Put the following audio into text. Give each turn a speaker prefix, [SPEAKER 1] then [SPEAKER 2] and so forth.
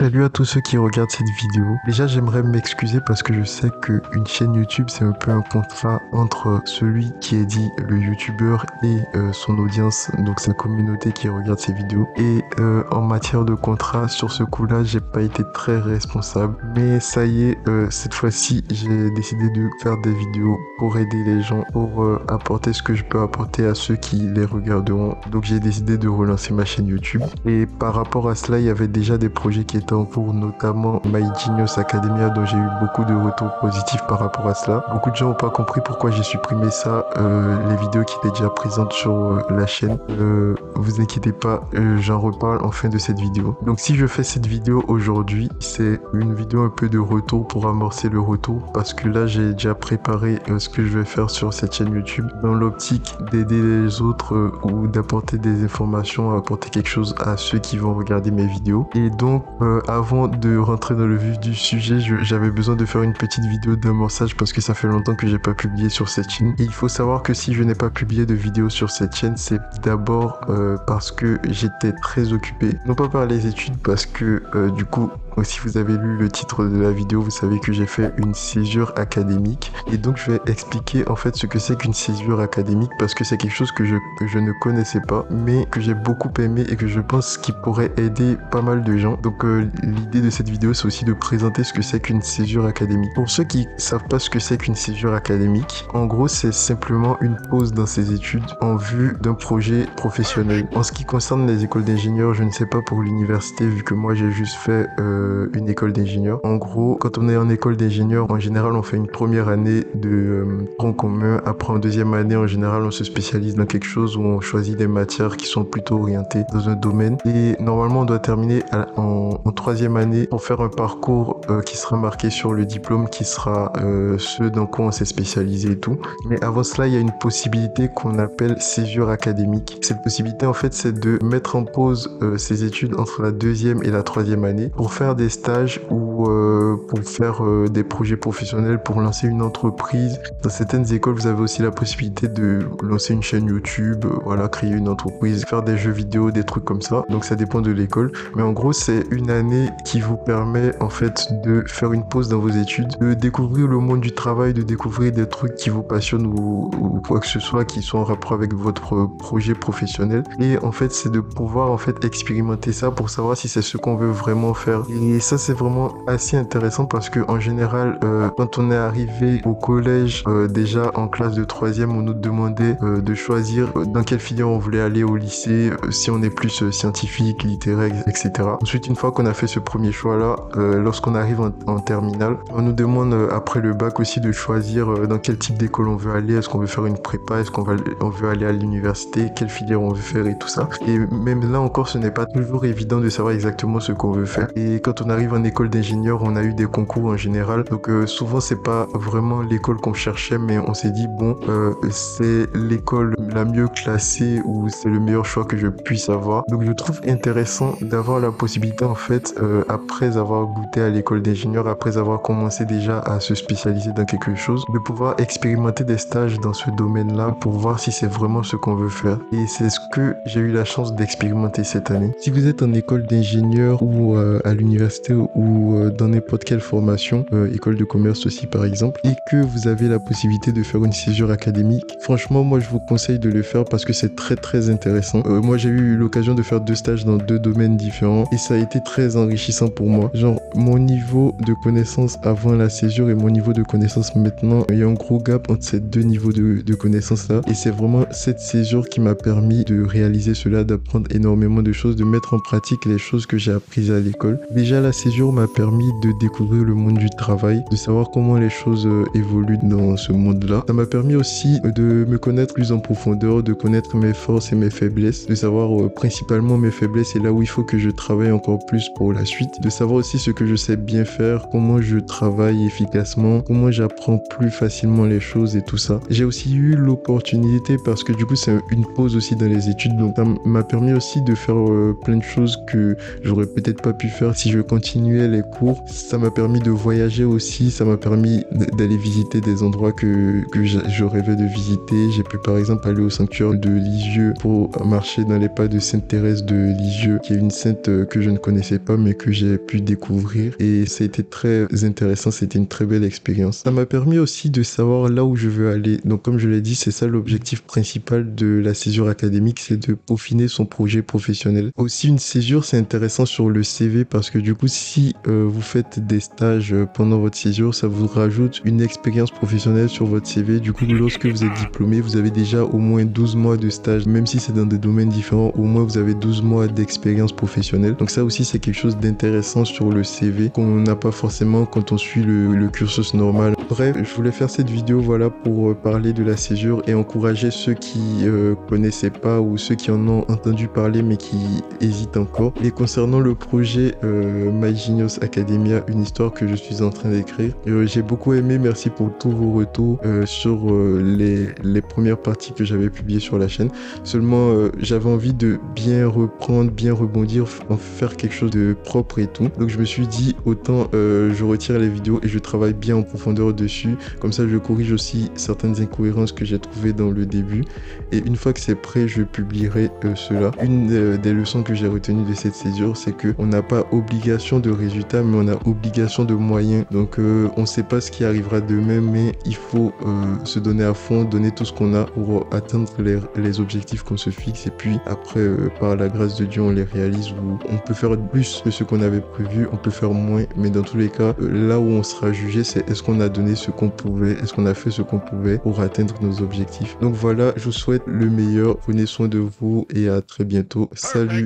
[SPEAKER 1] Salut à tous ceux qui regardent cette vidéo. Déjà, j'aimerais m'excuser parce que je sais qu'une chaîne YouTube, c'est un peu un contrat entre celui qui est dit le YouTubeur et son audience, donc sa communauté qui regarde ces vidéos. Et en matière de contrat, sur ce coup-là, j'ai pas été très responsable. Mais ça y est, cette fois-ci, j'ai décidé de faire des vidéos pour aider les gens, pour apporter ce que je peux apporter à ceux qui les regarderont. Donc j'ai décidé de relancer ma chaîne YouTube. Et par rapport à cela, il y avait déjà des projets qui étaient en cours, notamment My Genius Academia, dont j'ai eu beaucoup de retours positifs par rapport à cela. Beaucoup de gens n'ont pas compris pourquoi j'ai supprimé ça, les vidéos qui étaient déjà présentes sur la chaîne. Vous inquiétez pas, j'en reparle en fin de cette vidéo. Donc si je fais cette vidéo aujourd'hui, c'est une vidéo un peu de retour pour amorcer le retour, parce que là j'ai déjà préparé ce que je vais faire sur cette chaîne YouTube, dans l'optique d'aider les autres ou d'apporter des informations, apporter quelque chose à ceux qui vont regarder mes vidéos. Et donc avant de rentrer dans le vif du sujet, j'avais besoin de faire une petite vidéo d'amorçage parce que ça fait longtemps que j'ai pas publié sur cette chaîne. Et il faut savoir que si je n'ai pas publié de vidéo sur cette chaîne, c'est d'abord parce que j'étais très occupé. Non pas par les études, parce que du coup, si vous avez lu le titre de la vidéo, vous savez que j'ai fait une césure académique. Et donc je vais expliquer en fait ce que c'est qu'une césure académique, parce que c'est quelque chose que je ne connaissais pas, mais que j'ai beaucoup aimé et que je pense qu'il pourrait aider pas mal de gens. Donc l'idée de cette vidéo, c'est aussi de présenter ce que c'est qu'une césure académique. Pour ceux qui savent pas ce que c'est qu'une césure académique, en gros c'est simplement une pause dans ses études en vue d'un projet professionnel. En ce qui concerne les écoles d'ingénieurs, je ne sais pas pour l'université, vu que moi j'ai juste fait une école d'ingénieur. En gros, quand on est en école d'ingénieur, en général on fait une première année de tronc commun. Après, en deuxième année, en général on se spécialise dans quelque chose où on choisit des matières qui sont plutôt orientées dans un domaine. Et normalement on doit terminer en troisième année pour faire un parcours qui sera marqué sur le diplôme, qui sera ce dans quoi on s'est spécialisé et tout. Mais avant cela, il y a une possibilité qu'on appelle césure académique. Cette possibilité en fait, c'est de mettre en pause ses études entre la deuxième et la troisième année pour faire des stages ou pour faire des projets professionnels, pour lancer une entreprise. Dans certaines écoles, vous avez aussi la possibilité de lancer une chaîne YouTube, voilà, créer une entreprise, faire des jeux vidéo, des trucs comme ça. Donc ça dépend de l'école. Mais en gros, c'est une année qui vous permet en fait de faire une pause dans vos études, de découvrir le monde du travail, de découvrir des trucs qui vous passionnent ou quoi que ce soit qui sont en rapport avec votre projet professionnel. Et en fait, c'est de pouvoir en fait expérimenter ça pour savoir si c'est ce qu'on veut vraiment faire. Et ça, c'est vraiment assez intéressant parce que en général, quand on est arrivé au collège, déjà en classe de troisième, on nous demandait de choisir dans quelle filière on voulait aller au lycée, si on est plus scientifique, littéraire, etc. Ensuite, une fois qu'on a fait ce premier choix-là, lorsqu'on arrive en terminale, on nous demande après le bac aussi de choisir dans quel type d'école on veut aller. Est-ce qu'on veut faire une prépa, est-ce qu'on veut aller à l'université, quelle filière on veut faire et tout ça. Et même là encore, ce n'est pas toujours évident de savoir exactement ce qu'on veut faire. Et quand on arrive en école d'ingénieur, on a eu des concours en général. Donc souvent, c'est pas vraiment l'école qu'on cherchait, mais on s'est dit, bon, c'est l'école la mieux classée ou c'est le meilleur choix que je puisse avoir. Donc je trouve intéressant d'avoir la possibilité en fait, après avoir goûté à l'école d'ingénieur, après avoir commencé déjà à se spécialiser dans quelque chose, de pouvoir expérimenter des stages dans ce domaine-là pour voir si c'est vraiment ce qu'on veut faire. Et c'est ce que j'ai eu la chance d'expérimenter cette année. Si vous êtes en école d'ingénieur ou à l'université ou dans n'importe quelle formation, école de commerce aussi par exemple, et que vous avez la possibilité de faire une césure académique, franchement moi je vous conseille de le faire parce que c'est très très intéressant. Moi j'ai eu l'occasion de faire 2 stages dans 2 domaines différents et ça a été très enrichissant pour moi. Genre mon niveau de connaissance avant la césure et mon niveau de connaissance maintenant, il y a un gros gap entre ces 2 niveaux de connaissance là, et c'est vraiment cette césure qui m'a permis de réaliser cela, d'apprendre énormément de choses, de mettre en pratique les choses que j'ai apprises à l'école. Déjà la césure m'a permis de découvrir le monde du travail, de savoir comment les choses évoluent dans ce monde-là. Ça m'a permis aussi de me connaître plus en profondeur, de connaître mes forces et mes faiblesses, de savoir principalement mes faiblesses et là où il faut que je travaille encore plus pour la suite, de savoir aussi ce que je sais bien faire, comment je travaille efficacement, comment j'apprends plus facilement les choses et tout ça. J'ai aussi eu l'opportunité, parce que du coup c'est une pause aussi dans les études, donc ça m'a permis aussi de faire plein de choses que j'aurais peut-être pas pu faire si je continuais les cours. Ça m'a permis de voyager aussi, ça m'a permis d'aller visiter des endroits que je rêvais de visiter. J'ai pu par exemple aller au sanctuaire de Lisieux pour marcher dans les pas de Sainte Thérèse de Lisieux, qui est une sainte que je ne connaissais pas mais que j'ai pu découvrir, et ça a été très intéressant, c'était une très belle expérience. Ça m'a permis aussi de savoir là où je veux aller. Donc comme je l'ai dit, c'est ça l'objectif principal de la césure académique, c'est de peaufiner son projet professionnel. Aussi une césure, c'est intéressant sur le CV parce que du coup si vous faites des stages pendant votre césure, ça vous rajoute une expérience professionnelle sur votre CV. Du coup lorsque vous êtes diplômé, vous avez déjà au moins 12 mois de stage, même si c'est dans des domaines différents, au moins vous avez 12 mois d'expérience professionnelle. Donc ça aussi c'est quelque chose d'intéressant sur le CV qu'on n'a pas forcément quand on suit le cursus normal. Bref, je voulais faire cette vidéo voilà pour parler de la césure et encourager ceux qui connaissaient pas ou ceux qui en ont entendu parler mais qui hésitent encore. Et concernant le projet My Genius Academia, une histoire que je suis en train d'écrire, j'ai beaucoup aimé, merci pour tous vos retours sur les premières parties que j'avais publiées sur la chaîne. Seulement j'avais envie de bien reprendre, bien rebondir, en faire quelque chose de propre et tout. Donc je me suis dit autant je retire les vidéos et je travaille bien en profondeur dessus. Comme ça je corrige aussi certaines incohérences que j'ai trouvées dans le début. Et une fois que c'est prêt, je publierai cela. Une des leçons que j'ai retenues de cette césure, c'est que on n'a pas obligation de résultats, mais on a obligation de moyens. Donc on ne sait pas ce qui arrivera demain, mais il faut se donner à fond, donner tout ce qu'on a pour atteindre les objectifs qu'on se fixe. Et puis après, par la grâce de Dieu, on les réalise, ou on peut faire plus que ce qu'on avait prévu, on peut faire moins, mais dans tous les cas, là où on sera jugé, c'est est-ce qu'on a donné ce qu'on pouvait, est-ce qu'on a fait ce qu'on pouvait pour atteindre nos objectifs. Donc voilà, je vous souhaite le meilleur, prenez soin de vous et à très bientôt. Salut!